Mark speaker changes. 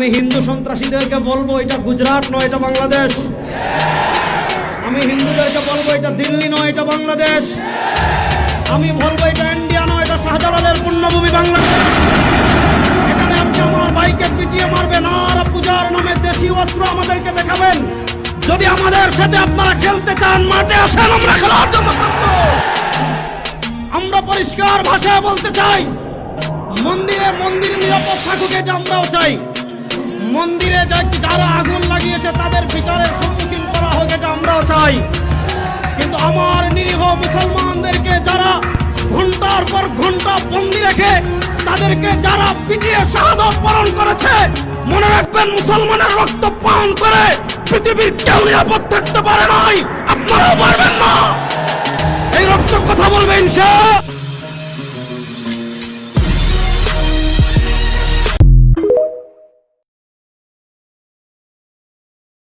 Speaker 1: আমি হিন্দু সন্ত্রাসীদেরকে বলবো এটা গুজরাট নয়, এটা বাংলাদেশ। আমি হিন্দুদেরকে বলবো এটা দিল্লি নয়, এটা বাংলাদেশ। আমি বলবো এটা ইন্ডিয়া নয়, এটা শাহজালালের পুণ্যভূমি বাংলাদেশ। এখানে আপনি আমার ভাইকে পিটিয়ে মারবেন আর পূজার নামে দেশি অস্ত্র আমাদেরকে দেখাবেন। যদি আমাদের সাথে আপনারা খেলতে চান মাঠে আসেন, আমরা খেলার জন্য আমরা পরিষ্কার ভাষায় বলতে চাই, মন্দির নিরাপদ থাকুক, এটা আমরাও চাই। মন্দিরে যারা আগুন লাগিয়েছে তাদের বিচারের সম্মুখীন করা হোক, এটা আমরাও চাই। কিন্তু আমার নিরীহ মুসলমানদেরকে যারা ঘন্টার পর ঘন্টা বন্দি রেখে তাদেরকে যারা পিটিয়ে শাহাদাত বরণ করেছে, মনে রাখবেন মুসলমানের রক্ত পান করে পৃথিবীর কেউ নিরাপদ থাকতে পারে নাই, আপনারাও পারবেন না। এই রক্ত কথা বলবে ইনশাআল্লাহ।